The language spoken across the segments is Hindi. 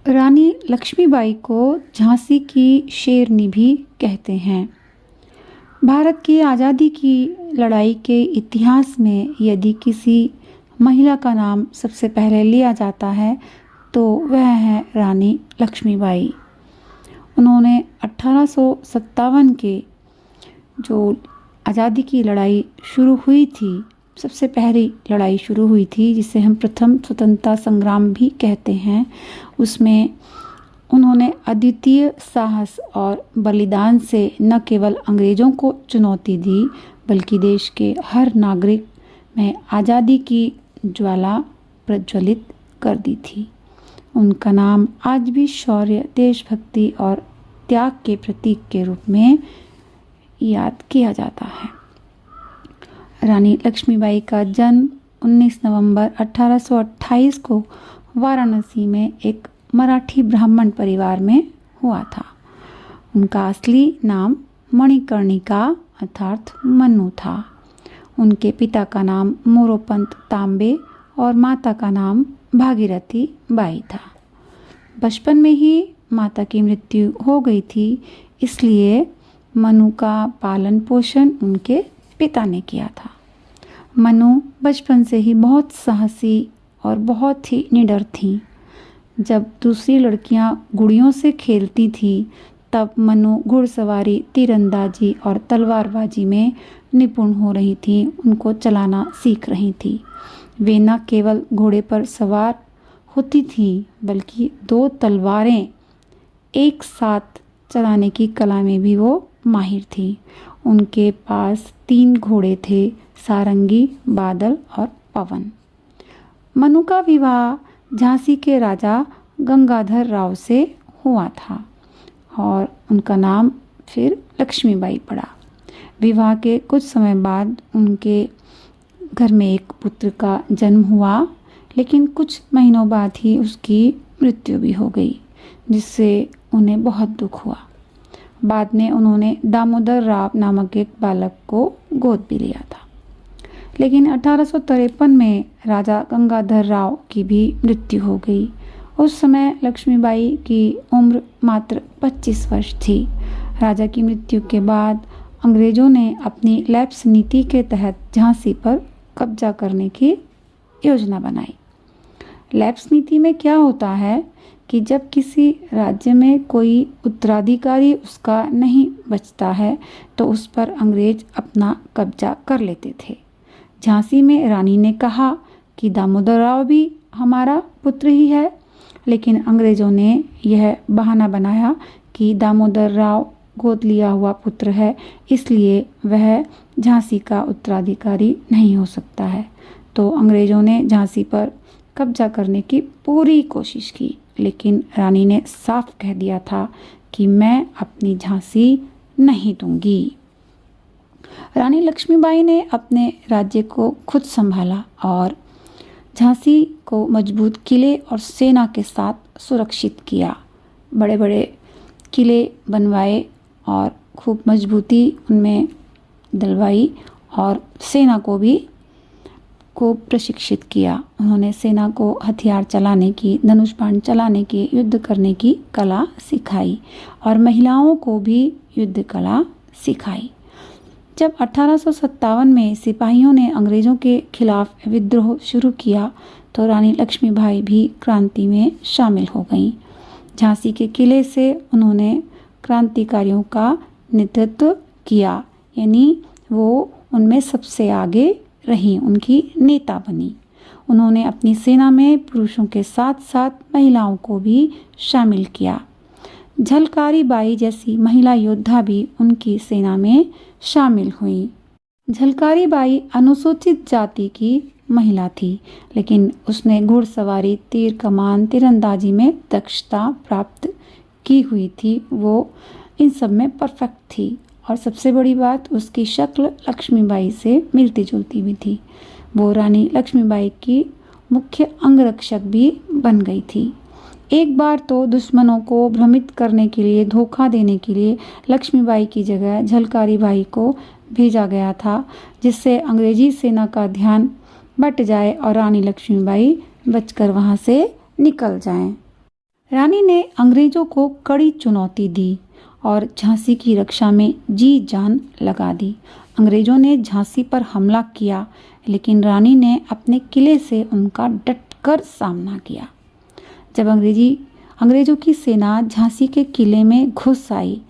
रानी लक्ष्मीबाई को झांसी की शेरनी भी कहते हैं। भारत की आज़ादी की लड़ाई के इतिहास में यदि किसी महिला का नाम सबसे पहले लिया जाता है तो वह है रानी लक्ष्मीबाई। उन्होंने 1857 के जो आज़ादी की लड़ाई शुरू हुई थी, सबसे पहली लड़ाई शुरू हुई थी जिसे हम प्रथम स्वतंत्रता संग्राम भी कहते हैं, उसमें उन्होंने अद्वितीय साहस और बलिदान से न केवल अंग्रेज़ों को चुनौती दी बल्कि देश के हर नागरिक में आज़ादी की ज्वाला प्रज्वलित कर दी थी। उनका नाम आज भी शौर्य, देशभक्ति और त्याग के प्रतीक के रूप में याद किया जाता है। रानी लक्ष्मीबाई का जन्म 19 नवंबर 1828 को वाराणसी में एक मराठी ब्राह्मण परिवार में हुआ था। उनका असली नाम मणिकर्णिका अर्थात मन्नू था। उनके पिता का नाम मोरोपंत तांबे और माता का नाम भागीरथी बाई था। बचपन में ही माता की मृत्यु हो गई थी, इसलिए मनु का पालन पोषण उनके पिता ने किया था। मनु बचपन से ही बहुत साहसी और बहुत ही निडर थी। जब दूसरी लड़कियां गुड़ियों से खेलती थी तब मनु घुड़सवारी, तीरंदाजी और तलवारबाजी में निपुण हो रही थी, उनको चलाना सीख रही थी। वे न केवल घोड़े पर सवार होती थी बल्कि 2 तलवारें एक साथ चलाने की कला में भी वो माहिर थी। उनके पास 3 घोड़े थे, सारंगी, बादल और पवन। मनु का विवाह झांसी के राजा गंगाधर राव से हुआ था और उनका नाम फिर लक्ष्मीबाई पड़ा। विवाह के कुछ समय बाद उनके घर में एक पुत्र का जन्म हुआ, लेकिन कुछ महीनों बाद ही उसकी मृत्यु भी हो गई, जिससे उन्हें बहुत दुख हुआ। बाद में उन्होंने दामोदर राव नामक एक बालक को गोद भी लिया था। लेकिन 1853 में राजा गंगाधर राव की भी मृत्यु हो गई। उस समय लक्ष्मीबाई की उम्र मात्र 25 वर्ष थी। राजा की मृत्यु के बाद अंग्रेज़ों ने अपनी लैप्स नीति के तहत झांसी पर कब्जा करने की योजना बनाई। लैप्स नीति में क्या होता है कि जब किसी राज्य में कोई उत्तराधिकारी उसका नहीं बचता है तो उस पर अंग्रेज अपना कब्जा कर लेते थे। झांसी में रानी ने कहा कि दामोदर राव भी हमारा पुत्र ही है, लेकिन अंग्रेज़ों ने यह बहाना बनाया कि दामोदर राव गोद लिया हुआ पुत्र है, इसलिए वह झांसी का उत्तराधिकारी नहीं हो सकता है। तो अंग्रेज़ों ने झांसी पर कब्जा करने की पूरी कोशिश की, लेकिन रानी ने साफ कह दिया था कि मैं अपनी झांसी नहीं दूंगी। रानी लक्ष्मीबाई ने अपने राज्य को खुद संभाला और झांसी को मजबूत किले और सेना के साथ सुरक्षित किया। बड़े बड़े किले बनवाए और खूब मजबूती उनमें डलवाई और सेना को भी खूब प्रशिक्षित किया। उन्होंने सेना को हथियार चलाने की, धनुष बाण चलाने की, युद्ध करने की कला सिखाई और महिलाओं को भी युद्ध कला सिखाई। जब 1857 में सिपाहियों ने अंग्रेज़ों के खिलाफ विद्रोह शुरू किया तो रानी लक्ष्मीबाई भी क्रांति में शामिल हो गईं। झांसी के किले से उन्होंने क्रांतिकारियों का नेतृत्व किया, यानी वो उनमें सबसे आगे रही, उनकी नेता बनी। उन्होंने अपनी सेना में पुरुषों के साथ साथ महिलाओं को भी शामिल किया। झलकारी बाई जैसी महिला योद्धा भी उनकी सेना में शामिल हुई। झलकारी बाई अनुसूचित जाति की महिला थी, लेकिन उसने घुड़सवारी, तीर कमान, तीरंदाजी में दक्षता प्राप्त की हुई थी। वो इन सब में परफेक्ट थी और सबसे बड़ी बात, उसकी शक्ल लक्ष्मीबाई से मिलती जुलती भी थी। वो रानी लक्ष्मीबाई की मुख्य अंगरक्षक भी बन गई थी। एक बार तो दुश्मनों को भ्रमित करने के लिए, धोखा देने के लिए लक्ष्मीबाई की जगह झलकारी बाई को भेजा गया था, जिससे अंग्रेजी सेना का ध्यान बट जाए और रानी लक्ष्मीबाई बचकर वहां से निकल जाएं। रानी ने अंग्रेजों को कड़ी चुनौती दी और झांसी की रक्षा में जी जान लगा दी। अंग्रेजों ने झांसी पर हमला किया, लेकिन रानी ने अपने किले से उनका डटकर सामना किया। जब अंग्रेजों की सेना झांसी के किले में घुस आई,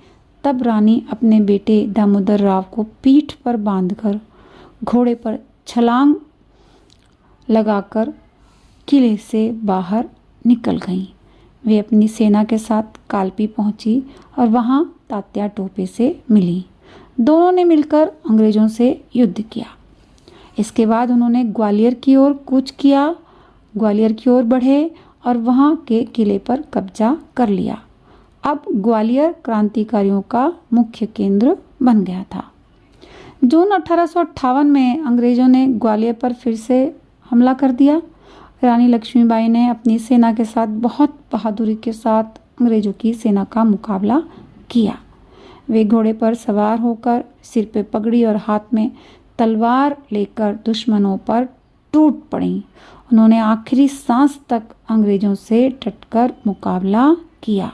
तब रानी अपने बेटे दामोदर राव को पीठ पर बांधकर घोड़े पर छलांग लगाकर किले से बाहर निकल गईं। वे अपनी सेना के साथ कालपी पहुंची और वहां तात्या टोपे से मिली। दोनों ने मिलकर अंग्रेजों से युद्ध किया। इसके बाद उन्होंने ग्वालियर की ओर कूच किया, ग्वालियर की ओर बढ़े और वहां के किले पर कब्जा कर लिया। अब ग्वालियर क्रांतिकारियों का मुख्य केंद्र बन गया था। जून 1858 में अंग्रेजों ने ग्वालियर पर फिर से हमला कर दिया। रानी लक्ष्मीबाई ने अपनी सेना के साथ बहुत बहादुरी के साथ अंग्रेजों की सेना का मुकाबला किया। वे घोड़े पर सवार होकर, सिर पे पगड़ी और हाथ में तलवार लेकर दुश्मनों पर टूट पड़ीं। उन्होंने आखिरी सांस तक अंग्रेजों से डटकर मुकाबला किया।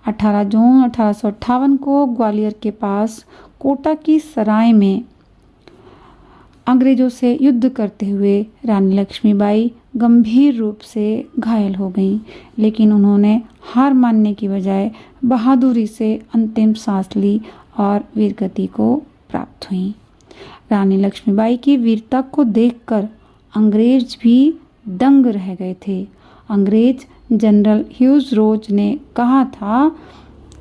18 जून 1858 को ग्वालियर के पास कोटा की सराय में अंग्रेजों से युद्ध करते हुए रानी लक्ष्मीबाई गंभीर रूप से घायल हो गईं, लेकिन उन्होंने हार मानने की बजाय बहादुरी से अंतिम सांस ली और वीरगति को प्राप्त हुईं। रानी लक्ष्मीबाई की वीरता को देखकर अंग्रेज भी दंग रह गए थे। अंग्रेज जनरल ह्यूज रोज ने कहा था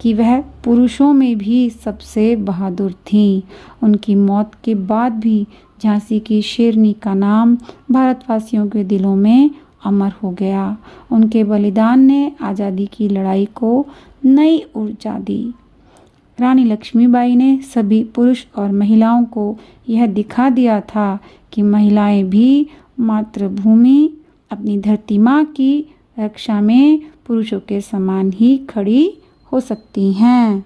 कि वह पुरुषों में भी सबसे बहादुर थीं। उनकी मौत के बाद भी झांसी की शेरनी का नाम भारतवासियों के दिलों में अमर हो गया। उनके बलिदान ने आज़ादी की लड़ाई को नई ऊर्जा दी। रानी लक्ष्मीबाई ने सभी पुरुष और महिलाओं को यह दिखा दिया था कि महिलाएं भी मातृभूमि, अपनी धरती माँ की रक्षा में पुरुषों के समान ही खड़ी हो सकती हैं।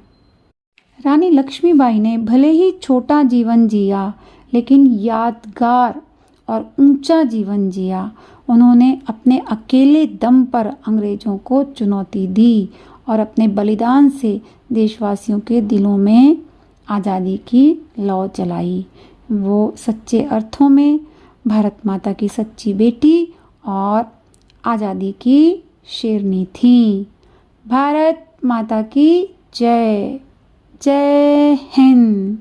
रानी लक्ष्मीबाई ने भले ही छोटा जीवन जिया, लेकिन यादगार और ऊंचा जीवन जिया। उन्होंने अपने अकेले दम पर अंग्रेजों को चुनौती दी और अपने बलिदान से देशवासियों के दिलों में आज़ादी की लौ जलाई। वो सच्चे अर्थों में भारत माता की सच्ची बेटी और आज़ादी की शेरनी थी। भारत माता की जय। जय हिंद।